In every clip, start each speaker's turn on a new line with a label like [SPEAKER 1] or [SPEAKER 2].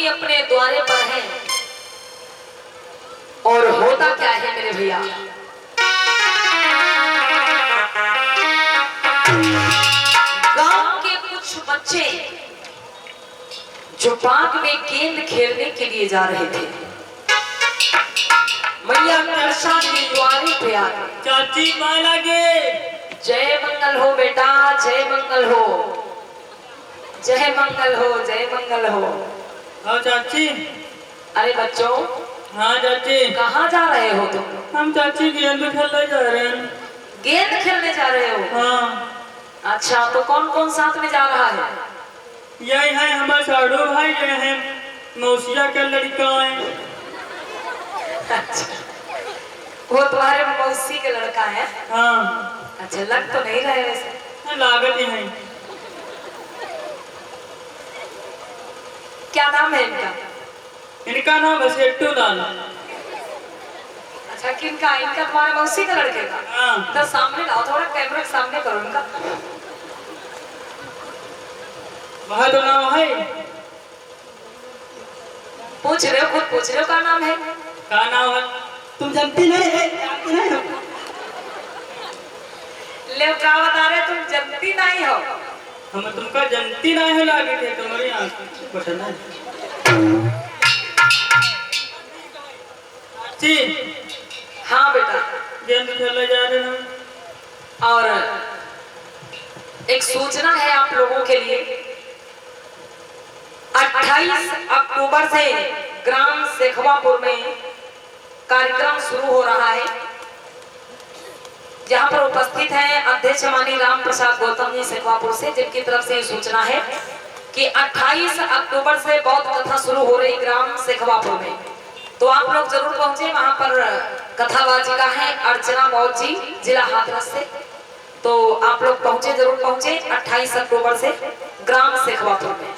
[SPEAKER 1] अपने द्वारे पर हैं। और होता क्या है मेरे भैया, गांव के कुछ बच्चे जो पार्क में गेंद खेलने के लिए जा रहे थे, मैया कृष्णा के द्वारे पे आ गए।
[SPEAKER 2] चाची माँ लगे।
[SPEAKER 1] जय मंगल हो बेटा, जय मंगल हो, जय मंगल हो, जय मंगल हो।
[SPEAKER 2] हाँ चाची।
[SPEAKER 1] अरे बच्चों।
[SPEAKER 2] हाँ चाची।
[SPEAKER 1] कहाँ जा रहे हो तुम?
[SPEAKER 2] हम चाची गेंद खेलने जा रहे हैं।
[SPEAKER 1] गेंद खेलने जा रहे हो?
[SPEAKER 2] हाँ। अच्छा,
[SPEAKER 1] तो कौन कौन साथ में जा रहा है?
[SPEAKER 2] यही है हमारे साड़ू भाई, ये है मौसिया का लड़का है।
[SPEAKER 1] अच्छा, वो तुम्हारे मौसी के लड़का है?
[SPEAKER 2] हाँ।
[SPEAKER 1] अच्छा, लग तो नहीं रहे वैसे।
[SPEAKER 2] लागत ही है।
[SPEAKER 1] क्या नाम है इनका?
[SPEAKER 2] इनका नाम है सेट्टू लाल।
[SPEAKER 1] अच्छा, किनका? इनका तुम्हारे मौसी के लड़के का?
[SPEAKER 2] हाँ।
[SPEAKER 1] तो सामने लाओ, थोड़ा कैमरा के सामने करो इनका।
[SPEAKER 2] वह तो नाम है।
[SPEAKER 1] पूछ रहे हो, खुद पूछ रहे हो क्या नाम है?
[SPEAKER 2] क्या नाम है? तुम जानती नहीं है? जानती नहीं हो?
[SPEAKER 1] ले क्या बता रहे, तुम जानती नहीं हो?
[SPEAKER 2] हम तुमका जानती नहीं हो लागे थे तुम्हारी आंख पसंद है। जी।
[SPEAKER 1] हाँ बेटा,
[SPEAKER 2] गेंद खेलने जा रहे हैं।
[SPEAKER 1] और एक सूचना है आप लोगों के लिए। 28 अक्टूबर से ग्राम शेखवापुर में कार्यक्रम शुरू हो रहा है, जहां पर उपस्थित हैं अध्यक्ष माननीय राम प्रसाद गौतम जी शेखवापुर से, जिनकी तरफ से सूचना है कि 28 अक्टूबर से बौद्ध कथा शुरू हो रही ग्राम शेखवापुर में। तो आप लोग जरूर पहुंचे, वहां पर कथावाचिका है अर्चना मौत जी, जिला हाथरस से। तो आप लोग पहुंचे, जरूर पहुंचे 28 अक्टूबर से ग्राम शेखवापुर में।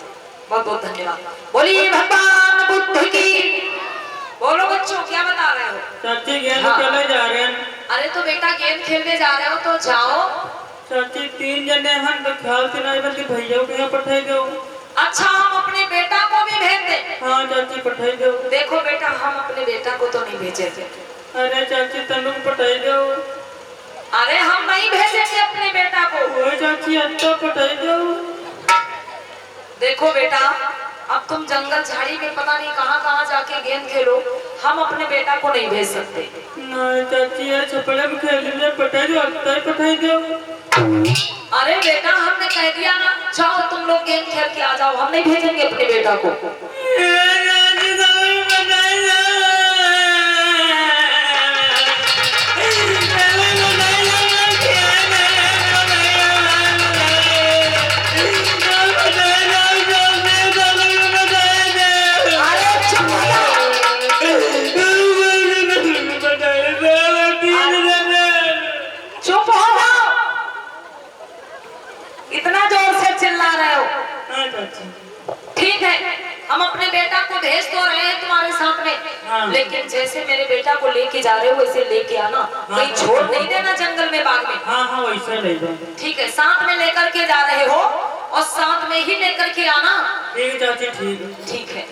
[SPEAKER 1] बहुत बहुत धन्यवाद। बोलिए भगवान बुद्ध की। बोलो बच्चों, क्या बता रहे हो?
[SPEAKER 2] चाची गेंद खेलने जा रहे हैं।
[SPEAKER 1] अरे तो बेटा गेंद खेलने जा रहे हो तो जाओ।
[SPEAKER 2] चाची 3 जने हैं तो ख्याल से नहीं बल्कि भैया को यहाँ पठाई दो।
[SPEAKER 1] अच्छा, हम अपने बेटा को भी भेज दें?
[SPEAKER 2] हाँ चाची पठाई दो।
[SPEAKER 1] देखो बेटा, हम अपने बेटा को तो नहीं भेजेंगे।
[SPEAKER 2] अरे चाची तनु पठाई दो।
[SPEAKER 1] अरे हम नहीं भेजेंगे अपने बेटा को।
[SPEAKER 2] वो चाची अच्छा पठाई दो।
[SPEAKER 1] देखो बेटा, अब तुम जंगल झाड़ी में पता नहीं कहाँ कहाँ जाके गेंद खेलो, हम अपने बेटा को नहीं भेज सकते।
[SPEAKER 2] नहीं चाची ये छपड़े में खेलने पठाई दो, अच्छा ही पठाई दो।
[SPEAKER 1] अरे बेटा, हमने कह दिया ना, जाओ तुम लोग गेंद खेल के आ जाओ, हम नहीं भेजेंगे अपने बेटा को। इतना जोर से चिल्ला रहे हो? ठीक है, हम अपने बेटा को भेज तो रहे हैं तुम्हारे साथ में।
[SPEAKER 2] हाँ।
[SPEAKER 1] लेकिन जैसे मेरे बेटा को लेके जा रहे हो वैसे लेके आना।
[SPEAKER 2] हाँ।
[SPEAKER 1] कहीं छोड़ नहीं देना जंगल में, बाग में।
[SPEAKER 2] हाँ हाँ वैसे ले जाओ।
[SPEAKER 1] ठीक है, साथ में लेकर के जा रहे हो और साथ में ही लेकर के आना।
[SPEAKER 2] ठीक चाची, ठीक है।
[SPEAKER 1] ठीक है।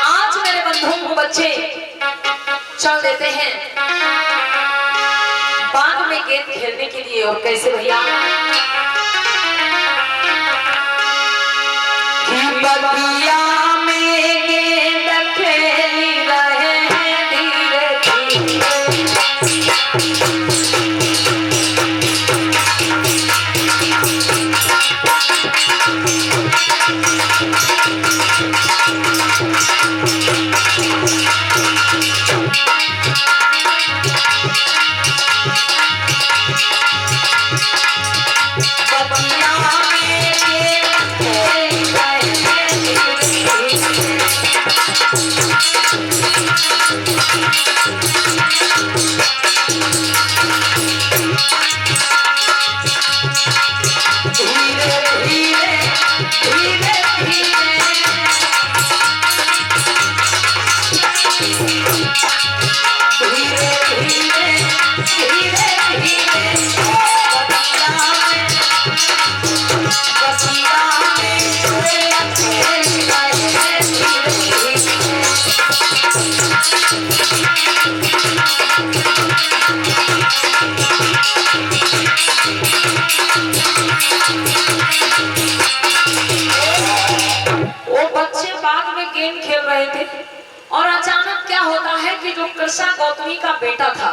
[SPEAKER 1] आज मेरे बंधुओं को बच्चे चल देते हैं बाग में गेंद खेलने के लिए। और कैसे भैया? बगिया में गेंद खेली रहे हैं धीरे धीरे। धीरे वो बच्चे बाग में गेम खेल रहे थे और अचानक क्या होता है कि जो कृष्णा गौतमी का बेटा था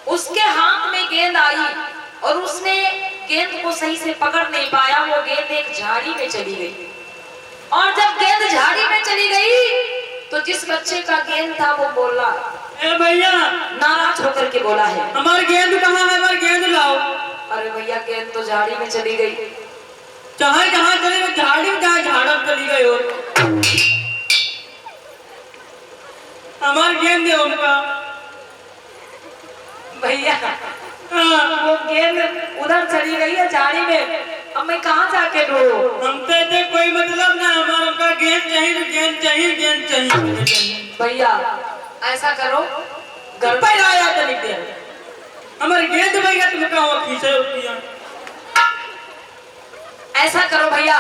[SPEAKER 1] उसके हाथ में गेंद आई और उसने गेंद को सही से पकड़ नहीं पाया। वो गेंद एक झाड़ी में चली गई और जब गेंद झाड़ी में चली गई तो जिस बच्चे का गेंद था वो बोला,
[SPEAKER 2] ए भैया,
[SPEAKER 1] नाराज होकर के बोला है,
[SPEAKER 2] हमारी गेंद कहाँ है? हमारी गेंद लाओ।
[SPEAKER 1] अरे भैया गेंद तो झाड़ी में चली गई।
[SPEAKER 2] चाहे जहाँ चले गए, झाड़ी में चाहे झाड़ा में चली गई हो, हमारी गेंद दे उनका।
[SPEAKER 1] भैया वो गेंद उधर चली गई है झाड़ी में, अब मैं कहाँ जाके ढूंढूं?
[SPEAKER 2] हमसे तो कोई मतलब ना, हमारा उनका गेंद चाहिए तो गेंद चाहिए, गेंद चाहिए।
[SPEAKER 1] भैया ऐसा करो, घर
[SPEAKER 2] पर आया तो लिख दिया हमारी गेंद भैया, तुम कहो खींचे होती है।
[SPEAKER 1] ऐसा करो भैया,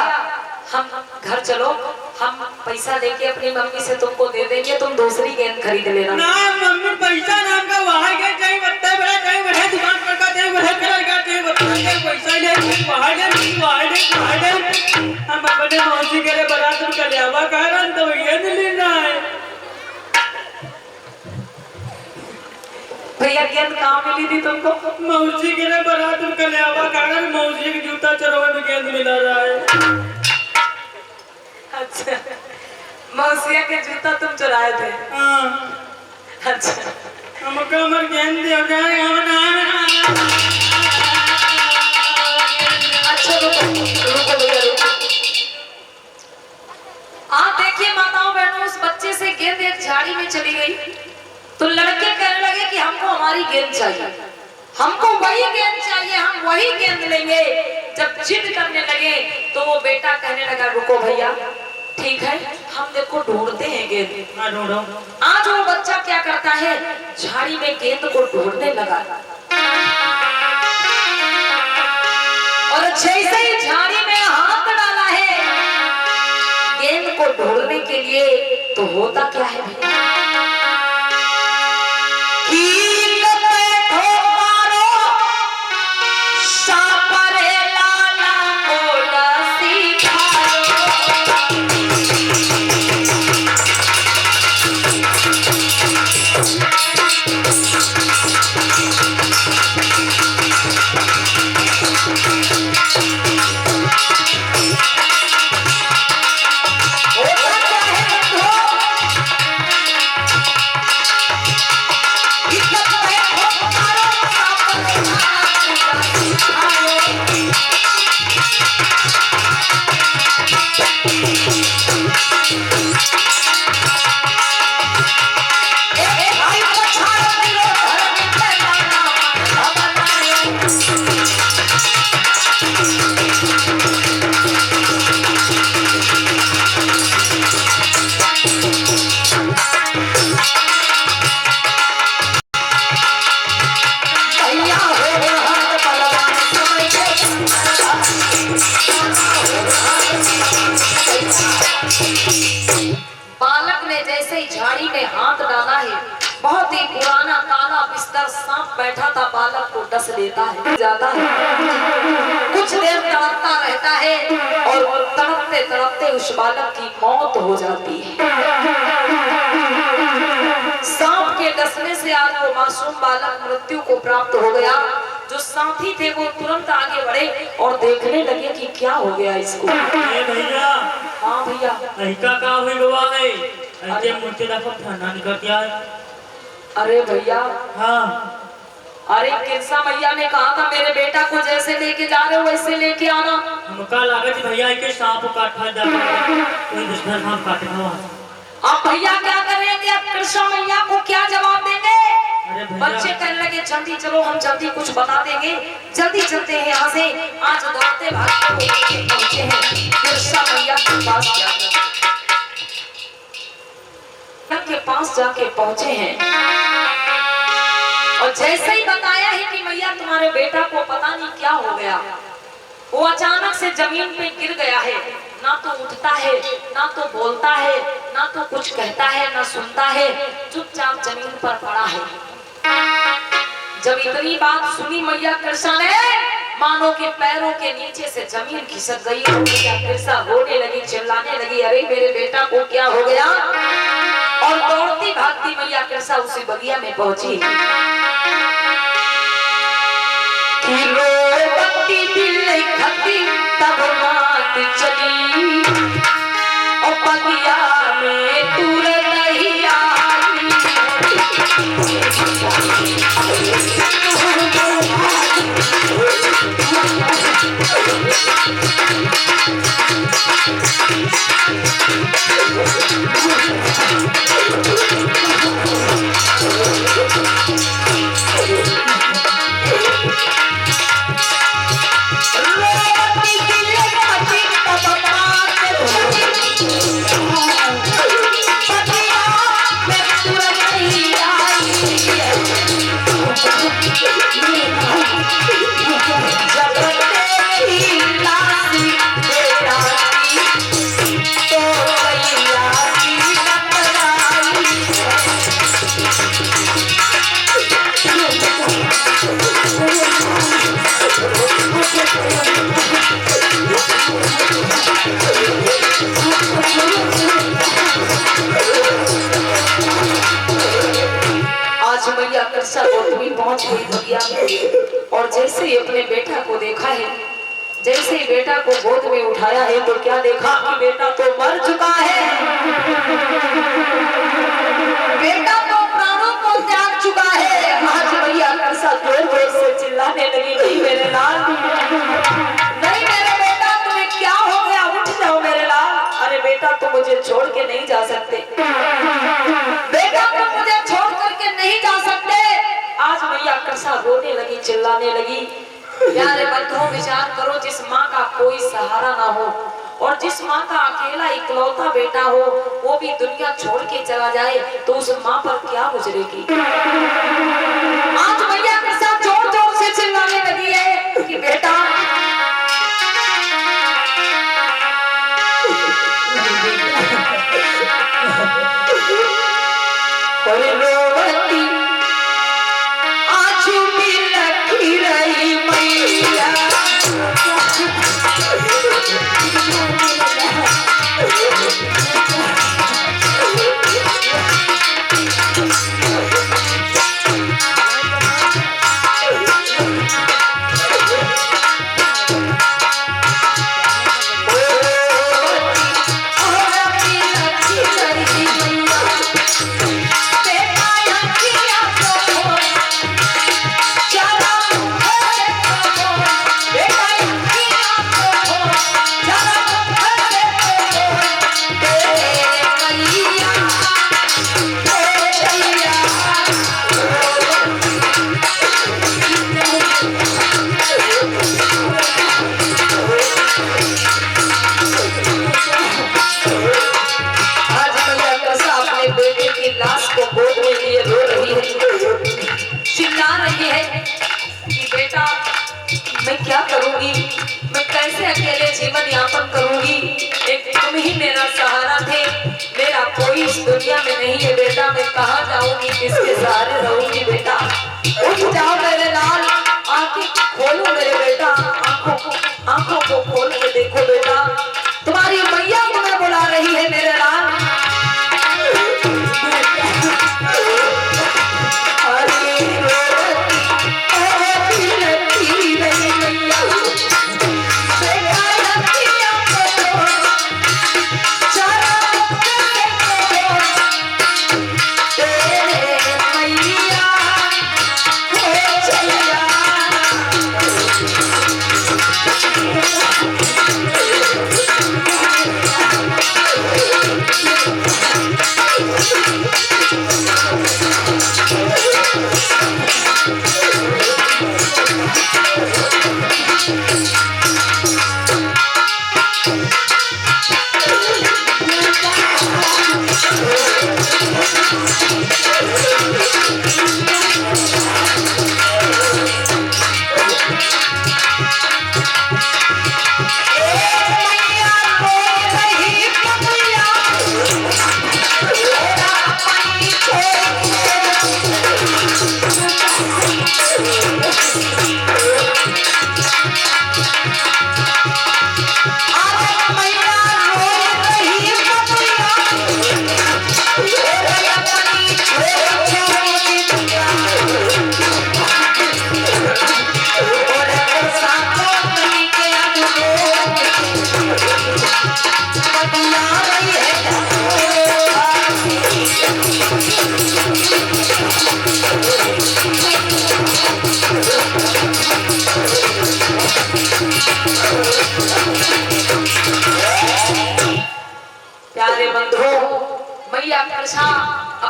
[SPEAKER 1] हम घर चलो, हम पैसा लेके अपनी मम्मी से तुमको दे देंगे, तुम दूसरी गेंद खरीद लेना।
[SPEAKER 2] ना मम्मी, पैसा नाम का वहाँ गेंद चाहिए, बत्ता बड़ा चाहिए, वह दुकान पर का चाहिए, वह कलर का चाहिए, बत्ता पैसा ले, वहाँ दे। हम अपने मौसी के लिए बारात में कल्यावा कह रहे हैं तो गेंद लेना है।
[SPEAKER 1] भैया गेंद कहाँ मिली थी तुमको?
[SPEAKER 2] मौसी के लिए बारात में कल्यावा कह रहे हैं, मौसी के जूता चरवा में गेंद मिला रहा है।
[SPEAKER 1] अच्छा, मौसिया के जूता तुम चुराए थे?
[SPEAKER 2] हाँ।
[SPEAKER 1] अच्छा,
[SPEAKER 2] हमको हमारे गेंद दे जाए,
[SPEAKER 1] अच्छा रुको भैया रुको। आप देखिए माताओं बहनों, उस बच्चे से गेंद एक झाड़ी में चली गई तो लड़के कहने लगे कि हमको हमारी गेंद चाहिए, हमको वही गेंद चाहिए, हम वही गेंद लेंगे। जब जिद करने लगे तो वो बेटा कहने लगा, रुको भैया ठीक है, हम देखो ढूंढते हैं गेंद। आज वो बच्चा क्या करता है, झाड़ी में गेंद को ढूंढने लगा और जैसे ही झाड़ी में हाथ डाला है गेंद को ढूंढने के लिए, तो होता क्या है भैया, झाड़ी में हाथ डाला है, बहुत ही पुराना काला बिस्तर सांप बैठा था, बालक को डस लेता है, जाता है, कुछ देर तड़पता रहता है और तड़पते तड़पते उस बालक की मौत हो जाती है। सांप के डसने से आज वो मासूम बालक मृत्यु को प्राप्त हो गया। जो साथी थे वो तुरंत आगे बढ़े और देखने लगे कि क्या हो गया इसको।
[SPEAKER 2] भैया,
[SPEAKER 1] हाँ भैया,
[SPEAKER 2] का हुई गवा है, ऐसे मुझे देखो ठंडा निकल गया है।
[SPEAKER 1] अरे भैया,
[SPEAKER 2] हाँ,
[SPEAKER 1] अरे किरसा मैया ने कहा था मेरे बेटा को जैसे लेके जा रहे हो वैसे लेके आना।
[SPEAKER 2] हमका लागत भैया के सांप काटा जाता है, कोई दुश्मन सांप काटेगा।
[SPEAKER 1] अब भैया क्या करेंगे, अब कृष्ण मैया को क्या जवाब देंगे? बच्चे कहने लगे जल्दी चलो, हम जल्दी कुछ बता देंगे, जल्दी चलते हैं यहाँ से। आज दौड़ते भागते पहुंचे हैं कृष्ण मैया के पास, के पास जाके पहुंचे हैं और जैसे ही बताया है कि मैया तुम्हारे बेटा को पता नहीं क्या हो गया, वो अचानक से जमीन पे गिर गया है, ना तो उठता है, ना तो बोलता है, ना तो कुछ कहता है, ना सुनता है, चुपचाप जमीन पर पड़ा है। जब इतनी बात सुनी मैया कृष्णा ने, मानो के पैरों के नीचे से जमीन खिसक गई और मैया कृष्णा रोने लगी, चिल्लाने लगी, अरे मेरे बेटा को क्या हो गया। और दौड़ती भागती मैया कृष्णा उसी बगिया में पहुंची। तब बात चली और बगिया में तुरंत ही आई। मैया कृष्णा गौतमी पहुंच गई बगिया में और जैसे ही अपने बेटा को देखा है, जैसे ही बेटा को गोद में उठाया है तो क्या देखा कि बेटा तो मर चुका है। बेटा तो प्राणों को त्याग चुका है। आज मैया कृष्णा जोर जोर से चिल्लाने लगी, नहीं मेरे लाल, नहीं मेरे बेटा, तुम्हें क्या हो गया, उठ जाओ मेरे लाल। अरे बेटा तुम मुझे छोड़ के नहीं जा सकते, बेटा तुम मुझे छोड़ करके नहीं जा सकते। आज मैया कृष्णा रोने लगी, चिल्लाने लगी। प्यारे बंधुओं, विचार करो, जिस माँ का कोई सहारा ना हो और जिस माँ का अकेला इकलौता बेटा हो वो भी दुनिया छोड़ के चला जाए तो उस माँ पर क्या गुजरेगी। आज मैया कृष्णा जोर जोर से चिल्लाने लगी है कि बेटा, क्या करूंगी, मैं कैसे अकेले जीवन यापन करूंगी। एक तुम ही मेरा सहारा थे, मेरा कोई इस दुनिया में नहीं है बेटा, मैं कहाँ जाऊंगी, किसके सहारे रहूंगी। बेटा उठ जाओ मेरे लाल, आंखें खोलो मेरे बेटा, आंखों को खोल के देखो बेटा, तुम्हारी मैया तुम्हें बुला रही है मेरे लाल।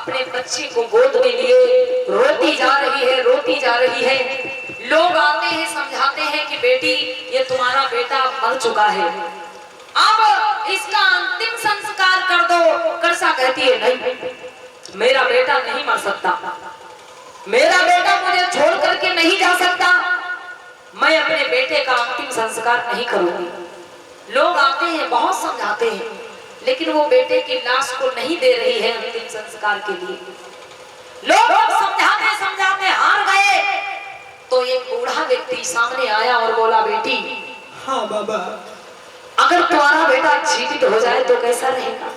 [SPEAKER 1] अपने बच्चे को गोद में लिए रोती जा रही है, रोती जा रही है। लोग आते हैं, समझाते हैं कि बेटी ये तुम्हारा बेटा मर चुका है, अब इसका अंतिम संस्कार कर दो। कृषा कहती है नहीं, मेरा बेटा नहीं मर सकता, मेरा बेटा मुझे छोड़ करके नहीं जा सकता, मैं अपने बेटे का अंतिम संस्कार नहीं करूंगी। लोग आते हैं, बहुत समझाते हैं, लेकिन वो बेटे की लाश को नहीं दे रही है अंतिम संस्कार के लिए। लोग समझाते समझाते हार गए तो एक बूढ़ा व्यक्ति सामने आया और बोला, बेटी
[SPEAKER 2] हाँ बाबा,
[SPEAKER 1] अगर तुम्हारा बेटा जीवित हो जाए तो कैसा रहेगा?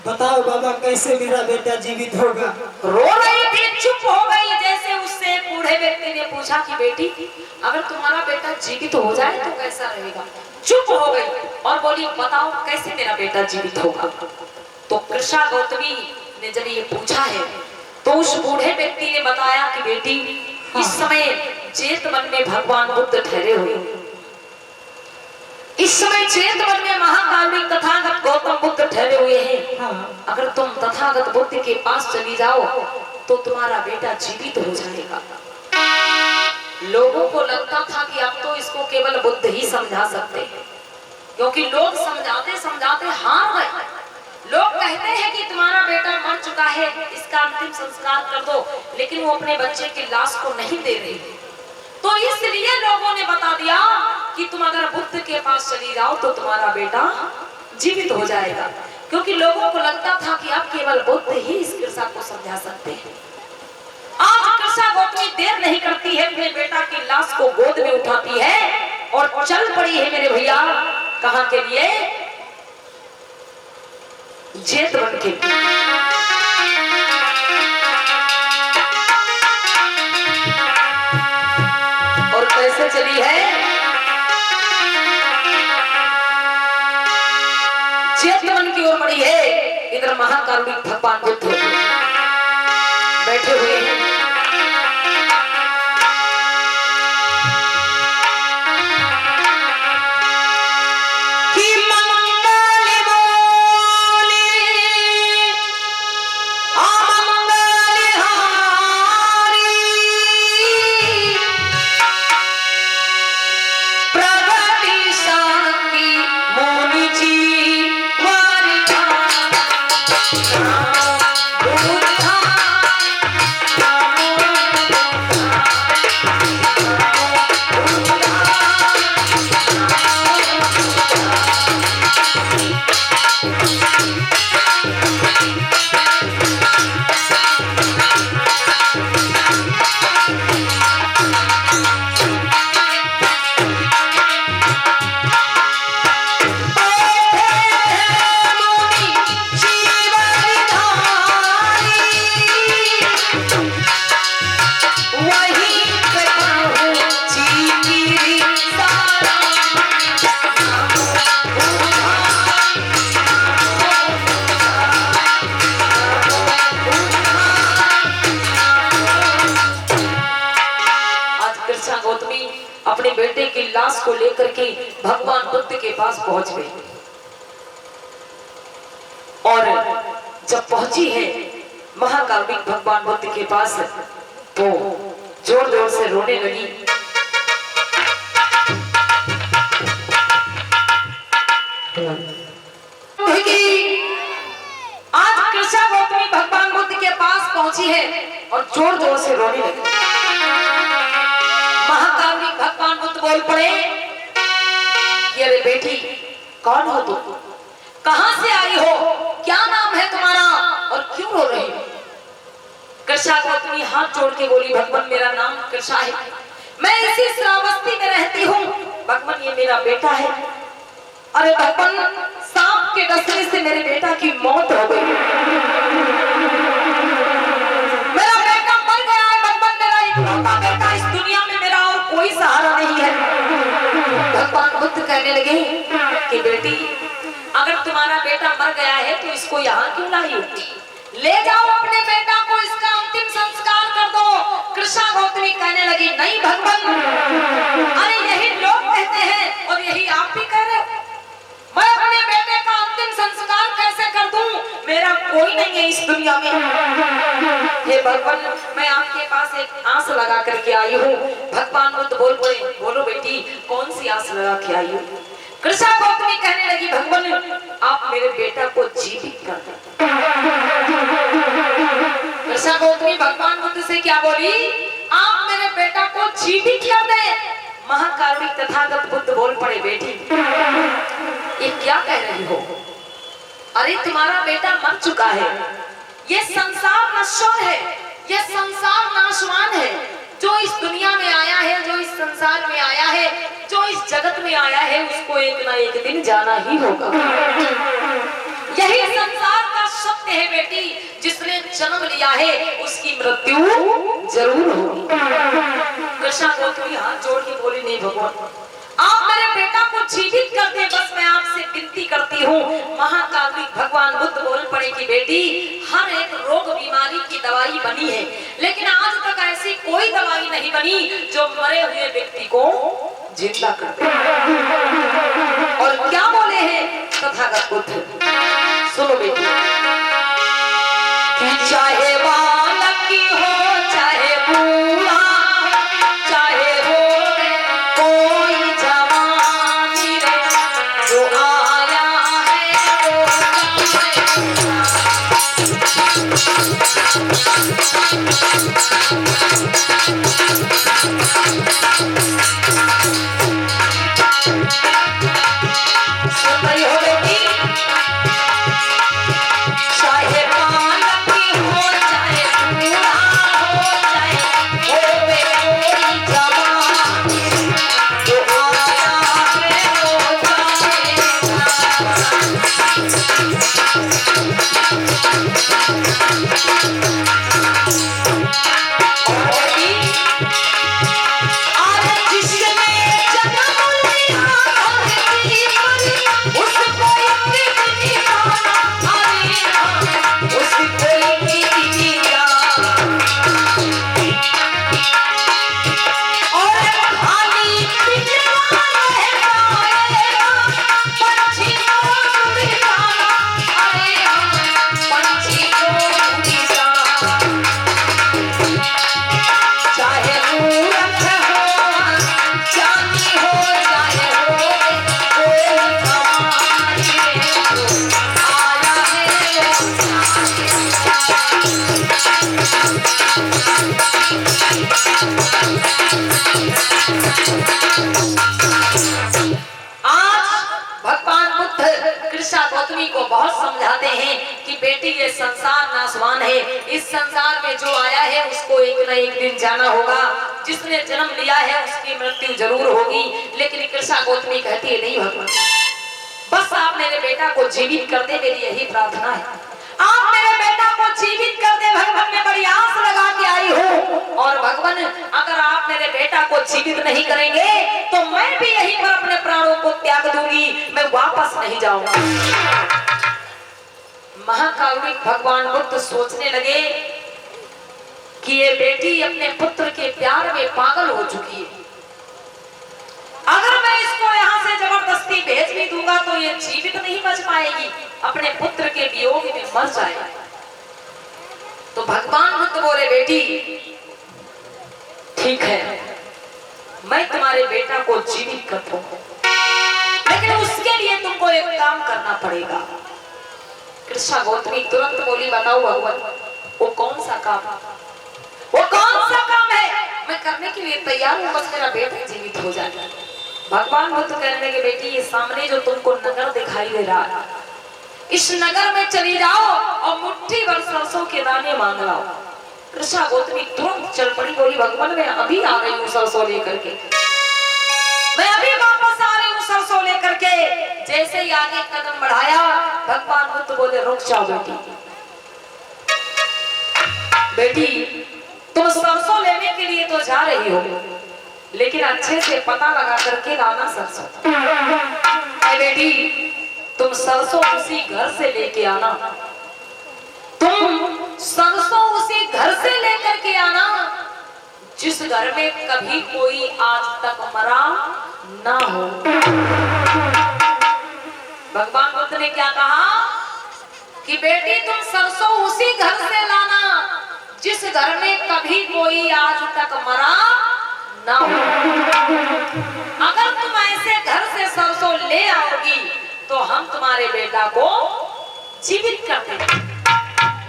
[SPEAKER 2] बताओ बाबा, कैसे मेरा बेटा जीवित होगा?
[SPEAKER 1] रो रही थी, चुप हो गई। जैसे उससे बूढ़े व्यक्ति ने पूछा कि बेटी अगर तुम्हारा बेटा जीवित हो जाए तो कैसा रहेगा? चुप हो गई और बोली, बताओ कैसे मेरा बेटा जीवित होगा? तो कृषा गौतमी ने जब ये पूछा है तो उस बूढ़े व्यक्ति ने बताया कि बेटी इस समय चेत वन में भगवान बुद्ध ठहरे हुए, इस समय चेत वन में महाकारुणिक तथागत गौतम बुद्ध ठहरे हुए हैं।
[SPEAKER 2] हाँ।
[SPEAKER 1] अगर तुम तथागत बुद्ध के पास चली जाओ तो तुम्हारा बेटा जीवित हो जाएगा। लोगों को लगता था कि अब तो इसको केवल बुद्ध ही समझा सकते हैं, क्योंकि लोग समझाते समझाते हार गए। लोग कहते हैं कि तुम्हारा बेटा मर चुका है, इसका अंतिम संस्कार कर दो, लेकिन वो अपने बच्चे की लाश को नहीं दे रही। तो इसलिए लोगों ने बता दिया कि तुम अगर बुद्ध के पास चली जाओ तो तुम्हारा बेटा जीवित हो जाएगा, क्योंकि लोगों को लगता था कि अब केवल बुद्ध ही इस कृषा को समझा सकते हैं। आज कृषा गौतमी देर नहीं करती है, अपने बेटा की लाश को गोद में उठाती है और चल पड़ी है मेरे भैया, कहां के लिए? जेतवन के लिए। और कैसे चली है? जेतवन की ओर बढ़ी है। इधर महाकारुणिक भगवान बुद्ध बैठे हुए हैं। अपने बेटे की लाश को लेकर के भगवान बुद्ध के पास पहुंच गई। और जब पहुंची है महाकारुणिक भगवान बुद्ध के पास तो जोर जोर से रोने लगी। आज कृषा गौतमी भगवान बुद्ध के पास पहुंची है और जोर जोर से रोने लगी। महाकारुणिक भगवान बुद्ध बोल पड़े कि अरे बेटी कौन हो तुम, कहां से आई हो, क्या नाम है तुम्हारा और क्यों रो रही हो? कृषा गौतमी हाथ जोड़ के बोली, भगवान मेरा नाम कृषा है, मैं इसी श्रावस्ती में रहती हूँ। भगवान ये मेरा बेटा है। अरे भगवान सांप के डसने से मेरे बेटा की मौत हो गई, मेरा बेटा मर गया है। भगवान मेरा इकलौता बेटा, इस दुनिया में मेरा और कोई सहारा नहीं है। भगवान बुद्ध कहने लगे कि बेटी अगर तुम्हारा बेटा मर गया है तो इसको यहाँ क्यों लाई हो? ले जाओ अपने बेटा को, इसका अंतिम संस्कार कर दो। कृषा गौतमी कहने लगी नहीं भगवान, अरे यही लोग कहते हैं और यही आप भी कह रहे हो, मैं अपने बेटे का अंतिम संस्कार कैसे कर दूं? मेरा कोई नहीं है इस दुनिया में। हे भगवान, मैं आपके पास एक आस लगा करके आई हूँ। भगवान बुद्ध बोल पड़े, बोलो बेटी कौन सी आस लगा के आई हो? कृष्णा गौतमी कहने लगी, भगवान आप मेरे बेटा को जीवित कर दे। कृष्णा गौतमी भगवान बुद्ध से क्या बोली? आप मेरे बेटा को जीवित कर दे। महाकारुणिक तथागत बुद्ध बोल पड़े, बेटी ये क्या कह रही हो? अरे तुम्हारा बेटा मर चुका है, ये संसार नश्वर है, ये संसार नाशवान है। जो इस दुनिया में आया है, जो इस संसार में आया है, जो इस जगत में आया है, उसको एक ना एक दिन जाना ही होगा। यही संसार का सत्य है बेटी। जिसने जन्म लिया है उसकी मृत्यु जरूर होगी। कृष्णा गौतमी हाथ जोड़ के बोली, नहीं भगवान आप मेरे बेटा को जीवित कर दे, बस मैं आपसे विनती करती हूँ। महाकारुणिक भगवान बुद्ध बोल पड़े कि बेटी हर एक रोग बीमारी की दवाई बनी है, लेकिन आज तक ऐसी कोई दवाई नहीं बनी जो मरे हुए व्यक्ति को जिंदा कर दे। और क्या बोले हैं तथागत बुद्ध? सुनो बेटी, कि चाहे बालक की हो चाहे बूढ़ा, चाहे हो कोई जवानी रे, जो आया है सुन रही हो बेटी? चाहे बालक की हो चाहे बूढ़ा हो, चाहे होवे कोई जवानी, जो आया है वो जाएगा। और बेटी आज जिसने जन्म लिया धरती पर, उसको यकीन जाना, अरे हाँ, उसको यकीन जाना। और खाली पिंजरा रहना, पंछी को उड़ जाना, अरे हाँ, पंछी को उड़ जाना। चाहे मूर्ख हो ज्ञानी हो, चाहे हो कोई जवानी रे, जो आया है आज भगवान बुद्ध कृष्णा गौतमी को बहुत समझाते हैं कि बेटी ये संसार नाशवान है, इस संसार में जो आया है उसको एक न एक दिन जाना होगा। जिसने जन्म लिया है उसकी मृत्यु जरूर होगी। लेकिन कृष्णा गौतमी कहती है, नहीं भगवान बस आप मेरे बेटा को जीवित कर दे, मेरी यही प्रार्थना है। आप मेरे बेटा को जीवित कर दे भगवान, मैं बड़ी आस लगा के आई हूँ। और भगवान अगर आप मेरे बेटा को जीवित नहीं करेंगे तो मैं भी यहीं पर अपने प्राणों को त्याग दूंगी, मैं वापस नहीं जाऊंगा। महाकारुणिक भगवान बुद्ध सोचने लगे कि ये बेटी अपने पुत्र के प्यार में पागल हो चुकी है। अगर मैं इसको यहाँ से जबरदस्ती भेज भी दूंगा तो ये जीवित नहीं बच पाएगी, अपने पुत्र के वियोग में मर जाएगा। तो भगवान बुद्ध बोले, बेटी ठीक है मैं तुम्हारे बेटा को जीवित कर दूंगा, लेकिन उसके लिए तुमको एक काम करना पड़ेगा। कृष्णा गौतमी तुरंत बोली, बताओ भगवान वो कौन सा काम, वो कौन सा काम है? मैं करने के लिए तैयार हूँ, बस मेरा बेटा जीवित हो जाए। भगवान बुद्ध कहने के, बेटी ये सामने जो तुमको नगर दिखाई दे रहा है, इस नगर में चली जाओ और मुट्ठी भर सरसों के दाने मांग लाओ। कृष्णा गौतमी तुरंत चल पड़ी, बोली भगवान मैं अभी आ गई हूँ सरसों लेकर के, मैं अभी वापस आ रही हूँ सरसों लेकर के। जैसे ही आगे कदम बढ़ाया भगवान बुद्ध बोले, रुक जाओ बेटी, बेटी तुम सरसों लेने के लिए तो जा रही हो, लेकिन अच्छे से पता लगा करके लाना सरसों। बेटी तुम सरसों उसी घर से लेके आना, तुम सरसों उसी घर से लेकर के आना जिस घर में कभी कोई आज तक मरा ना हो। भगवान बुद्ध ने क्या कहा कि बेटी तुम सरसों उसी घर से लाना जिस घर में कभी कोई आज तक मरा ना हो। अगर तुम ऐसे घर से सरसों ले आओगी तो हम तुम्हारे बेटा को जीवित कर देंगे।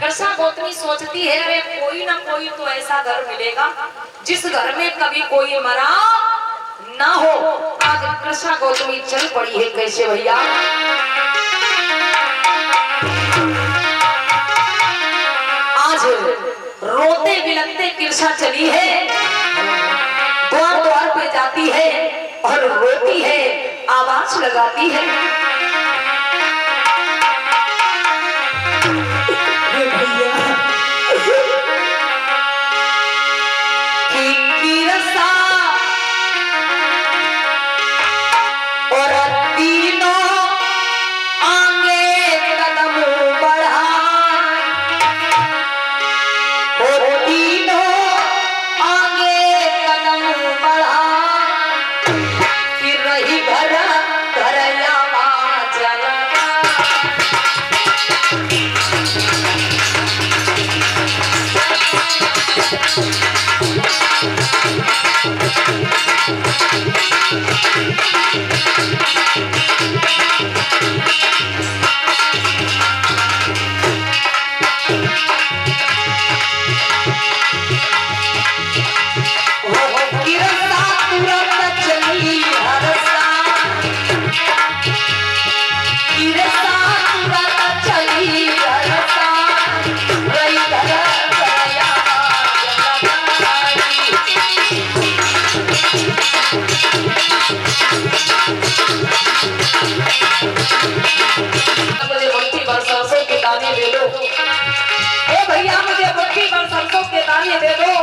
[SPEAKER 1] कृष्णा गौतमी सोचती है अरे कोई ना कोई तो ऐसा घर मिलेगा जिस घर में कभी कोई मरा ना हो। आज कृष्णा गौतमी चल पड़ी है। कैसे भैया? आज रोते बिलखते कृष्णा चली है, द्वार द्वार पे जाती है और रोती है, आवाज लगाती है। भैया मुझे मुट्ठी भर सरसों के दाने दे दो।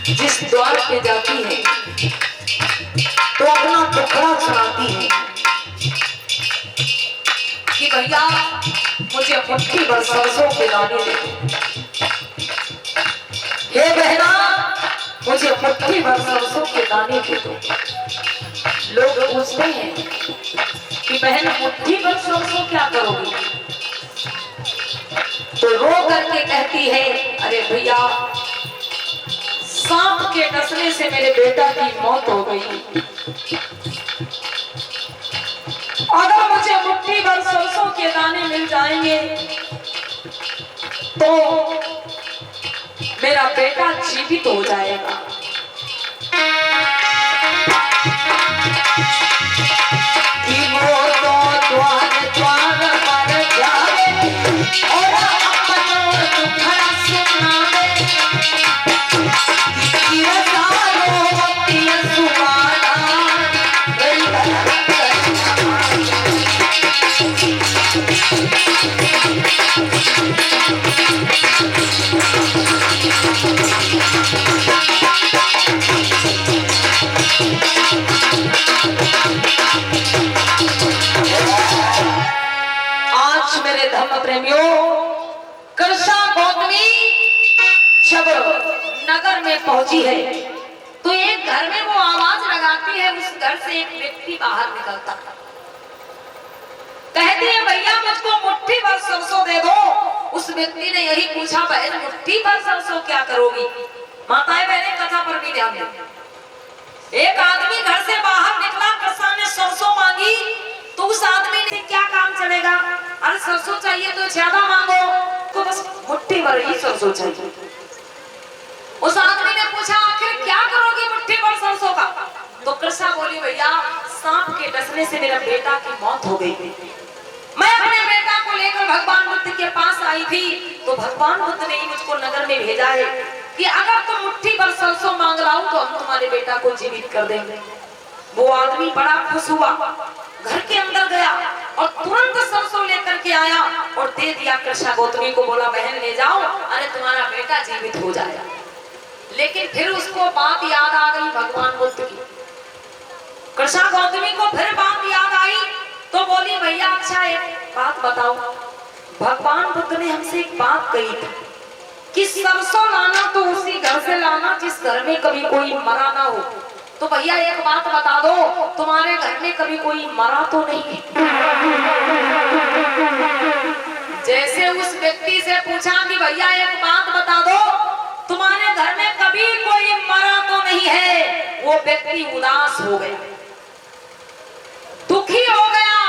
[SPEAKER 1] जिस द्वार पे जाती है तो अपना दुखड़ा सुनाती है कि भैया मुझे मुट्ठी भर सरसों के दाने दे दो। हे बहना मुझे मुट्ठी भर सरसों के दाने दे दो। लोग पूछते हैं कि बहन मुट्ठी भर सरसों क्या करोगी? तो रो करके कहती है अरे भैया सांप के डसने से मेरे बेटा की मौत हो गई। अगर मुझे मुट्ठी भर सरसों के दाने मिल जाएंगे तो मेरा बेटा जीवित हो जाएगा। जब नगर में पहुंची है तो एक घर में वो आवाज लगाती है, उस घर से एक व्यक्ति बाहर निकलता है। कहती है भैया मुझको मुट्ठी भर सरसों दे दो। उस व्यक्ति ने यही पूछा, बहन मुट्ठी भर सरसों क्या करोगी? माताएं बहनें कथा पर भी ध्यान दें। एक आदमी घर से बाहर निकला, कृष्ण ने सरसों मांगी तो उस आदमी ने क्या काम चलेगा, अरे सरसों चाहिए तो ज्यादा मांगो, तो बस मुट्ठी भर ही सरसों चाहिए। उस आदमी ने पूछा आखिर क्या करोगी मुट्ठी भर सरसों का? तो कृष्णा बोली भैया सांप के डसने से मेरा बेटा की मौत हो गई, मैं अपने बेटा को लेकर भगवान बुद्ध के पास आई थी, तो भगवान बुद्ध ने ही मुझको नगर में भेजा है कि अगर तुम मुट्ठी भर सरसों मांग लाओ तो हम तुम्हारे बेटा को जीवित कर देंगे। वो आदमी बड़ा खुश हुआ, घर के अंदर गया और तुरंत सरसों लेकर के आया और दे दिया। कृष्णा गौतमी को बोला बहन ले जाओ, अरे तुम्हारा बेटा जीवित हो जाएगा। लेकिन फिर उसको बात याद आ गई भगवान बुद्ध की। कृष्णा गौतमी को फिर बात याद आई तो बोली भैया अच्छा एक बात बताओ, भगवान बुद्ध ने हमसे एक बात कही थी कि सरसों लाना तो उसी घर से लाना जिस घर में कभी कोई मरा ना हो। तो भैया एक बात बता दो, तुम्हारे घर में कभी कोई मरा तो नहीं है? जैसे उस व्यक्ति से पूछा कि भैया एक बात बता दो, तुम्हारे घर में कभी कोई मरा तो नहीं है, वो व्यक्ति उदास हो गया, दुखी हो गया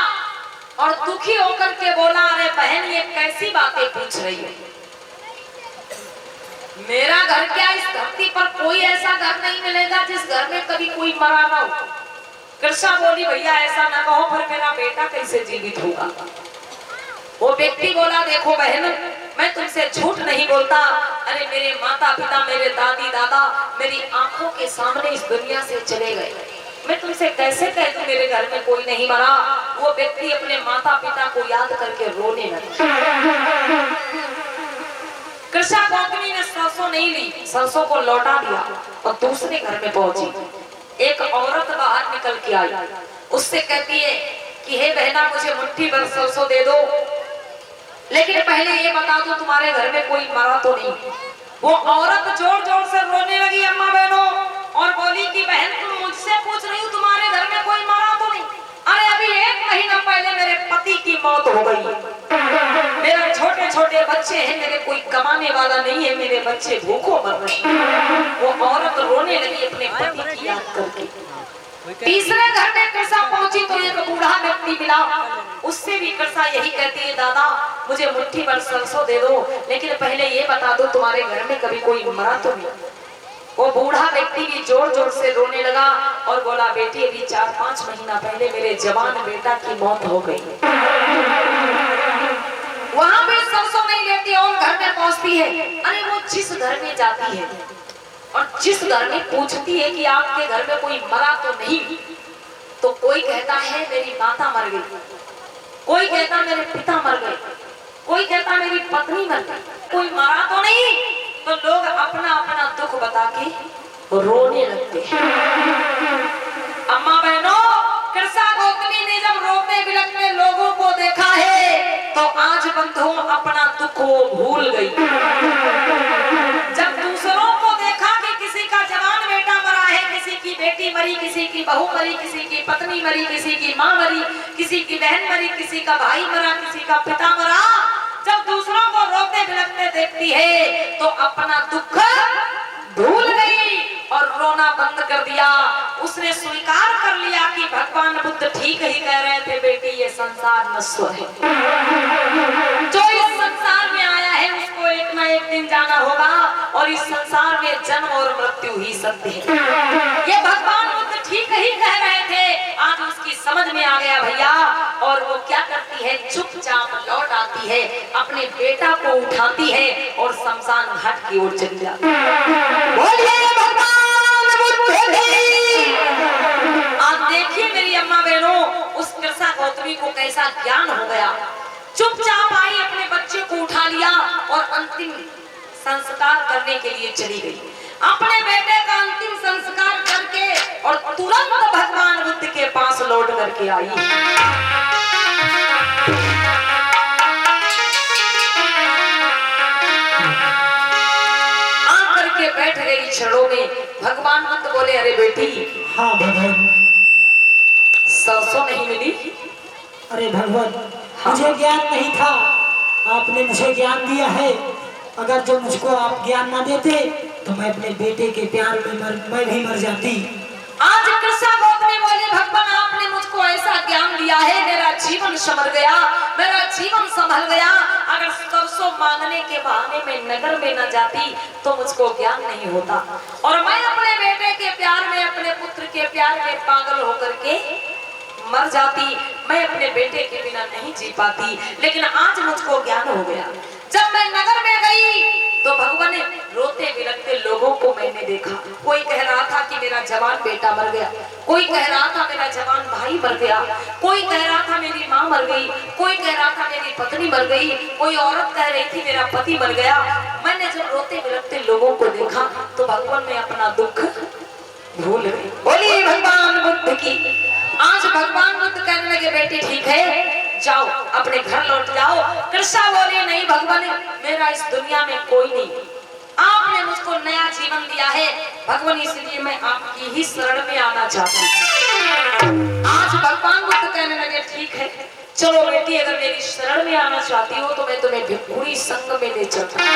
[SPEAKER 1] और दुखी होकर के बोला अरे बहन ये कैसी बातें पूछ रही है, मेरा घर क्या इस धरती पर कोई ऐसा घर नहीं मिलेगा जिस घर में कभी कोई मरा ना हो। कृष्णा बोली भैया ऐसा ना कहो, फिर मेरा बेटा कैसे जीवित होगा? वो व्यक्ति बोला देखो बहन मैं तुमसे झूठ नहीं बोलता, अरे मेरे माता पिता मेरे दादी दादा मेरी आंखों के सामने इस दुनिया से चले गए, मैं तुमसे कैसे कह दूं मेरे घर में कोई नहीं मरा? वो व्यक्ति अपने माता पिता को याद करके रोने लगा। कृष्णा गौतमी ने सरसों नहीं ली, सरसों को लौटा दिया और दूसरे घर में पहुंची। एक औरत बाहर निकल के आई, उससे कहती है कि हे बहना मुझे मुट्ठी भर सरसों दे दो, लेकिन पहले ये बता दो तुम्हारे घर में कोई मरा तो नहीं? वो औरत जोर जोर से रोने लगी अम्मा बहनों और बोली कि बहन तुम मुझसे पूछ रही हो तुम्हारे घर में कोई मरा तो नहीं? अरे अभी 1 महीना पहले मेरे पति की मौत हो गई, मेरे छोटे छोटे बच्चे हैं, मेरे कोई कमाने वाला नहीं है, मेरे बच्चे भूखों मर रहे हैं। वो औरत रोने लगी अपने पति की याद करके। तीसरे घर में कृष्णा पहुंची तो एक बूढ़ा व्यक्ति मिला, उससे भी कृष्णा यही कहती है दादा मुझे मुट्ठी भर सरसों दे दो, लेकिन पहले ये बता दो तुम्हारे घर में कभी कोई मरा तो नहीं? वो बूढ़ा व्यक्ति भी जोर जोर से रोने लगा और बोला बेटी अभी 4-5 महीना पहले मेरे जवान बेटा की मौत हो गई। वहां भी सरसों नहीं लेती और घर में पहुंचती है। अरे वो जिस घर में जाती है और जिस घर में पूछती है कि आपके घर में कोई मरा तो नहीं, तो कोई कहता है मेरी माता मर गई, कोई कहता मेरे पिता मर गए, कोई कहता मेरी पत्नी मर गई, कोई मरा तो नहीं। तो लोग अपना अपना दुख बता के रोने लगते हैं। अम्मा बहनों कृष्णा गौतमी ने जब रोते बिलखते लोगों को देखा है तो आज बंधुओं अपना दुख वो भूल गई। जब दूसरों को देखा कि किसी का जवान बेटा मरा है, किसी की बेटी मरी, किसी की बहू मरी, किसी की पत्नी मरी, किसी की माँ मरी, किसी की बहन मरी, किसी का भाई मरा, किसी का पिता मरा, जब दूसरों को रोते बिलखते देखती है तो अपना दुख भूल गई और रोना बंद कर दिया। उसने स्वीकार कर लिया कि भगवान बुद्ध ठीक ही कह रहे थे बेटी ये संसार नश्वर है, जो इस संसार में आया है उसको एक ना एक दिन जाना होगा और इस संसार में जन्म और मृत्यु ही सत्य है। ये भगवान बुद्ध ठीक ही कह रहे थे, आज उसकी समझ में आ गया भैया। और वो क्या करती है, चुपचाप लौट आती है, अपने बेटा को उठाती है और शमशान घाट की ओर चली जाती है। बोलिए भगवान बुद्ध की। आप देखिए मेरी अम्मा बहनों उस कृष्णा गौतमी को कैसा ज्ञान हो गया। चुपचाप आई, अपने बच्चे को उठा लिया और अंतिम संस्कार करने के लिए चली गई। अपने बेटे का अंतिम संस्कार करके और तुरंत भगवान बुद्ध के पास लौट करके आई। बोले अरे बेटी
[SPEAKER 3] हाँ भगवान।
[SPEAKER 1] सरसों नहीं मिली?
[SPEAKER 3] अरे भगवान, मुझे ज्ञान नहीं था, आपने मुझे ज्ञान दिया है। अगर जो मुझको आप ज्ञान ना देते तो मैं अपने बेटे के प्यार में मैं भी मर जाती।
[SPEAKER 1] आज कृष्णा गौतमी बोले भगवान आपने मुझको ऐसा ज्ञान दिया है, मेरा जीवन संभल गया, मेरा जीवन संभल गया। अगर सरसों मांगने के बहाने में नगर में न जाती तो मुझको ज्ञान नहीं होता, और मैं अपने बेटे के प्यार में, अपने पुत्र के प्यार में पागल होकर के मर जाती। मैं अपने बेटे के बिना नहीं जी पाती, लेकिन आज मुझको ज्ञान हो गया। जब मैं नगर में गई तो भगवान ने रोते बिलखते लोगों को मैंने देखा। कोई कह रहा था कि मेरा जवान बेटा मर गया, कोई कह रहा था मेरा जवान भाई मर गया, कोई कह रहा था मेरी माँ मर गई, कोई कह रहा था मेरी पत्नी मर गई, कोई औरत कह रही थी मेरा पति मर गया। मैंने जब रोते बिलखते लोगों को देखा तो भगवान ने अपना दुख भूल गई। बोली भगवान बुद्ध की। आज भगवान बुद्ध कहने लगे बेटी ठीक है, जाओ अपने घर लौट जाओ। कृष्णा बोले नहीं भगवान, मेरा इस दुनिया में कोई नहीं, आपने मुझको नया जीवन दिया है भगवान, इसलिए मैं आपकी ही शरण में आना चाहती हूँ। आज भगवान बुद्ध कहने लगे ठीक है, चलो बेटी अगर मेरी शरण में आना चाहती हो तो मैं तुम्हें भिक्षुणी संघ में ले चलता हूँ।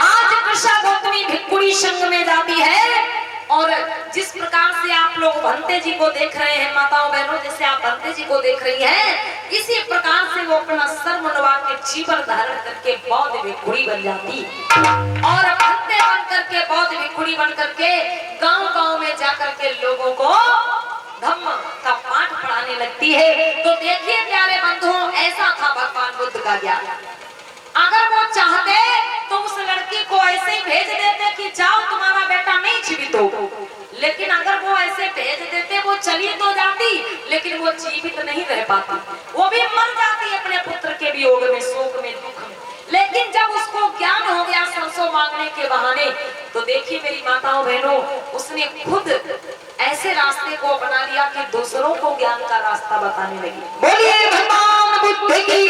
[SPEAKER 1] आज कृष्णा गौतमी भिक्षुणी संघ में जाती है, और जिस प्रकार से आप लोग भंते जी को देख रहे हैं माताओं बहनों, जैसे आप भंते जी को देख रही हैं, इसी प्रकार से वो अपना सर मुंडवा के जीवन धारण करके बौद्ध भिक्षुणी बन जाती, और भंते बन करके बौद्ध भिक्षुणी बन करके गांव-गांव में जाकर के लोगों को धम्म का पाठ पढ़ाने लगती है। तो देखिए प्यारे बंधुओं, ऐसा था भगवान बुद्ध का ज्ञान। अगर वो चाहते तो उस लड़की को ऐसे ही भेज देते कि जाओ तुम्हारा बेटा नहीं जीवित हो, लेकिन अगर वो ऐसे भेज देते, वो चली तो जाती लेकिन वो जीवित नहीं रह पाती, वो भी मर जाती अपने पुत्र के वियोग में, शोक में, दुख में। लेकिन जब उसको ज्ञान हो गया सरसों मांगने के बहाने, तो देखिए मेरी माताओं बहनों, उसने खुद ऐसे रास्ते को अपना लिया कि दूसरों को ज्ञान का रास्ता बताने लगी। बोलिए भगवान बुद्ध की।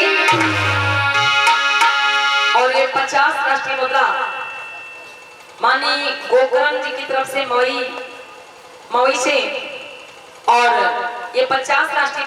[SPEAKER 1] और ये 50 राष्ट्रीय मुद्रा मानी गोकर्ण जी की तरफ से मवई से, और ये 50 राष्ट्रीय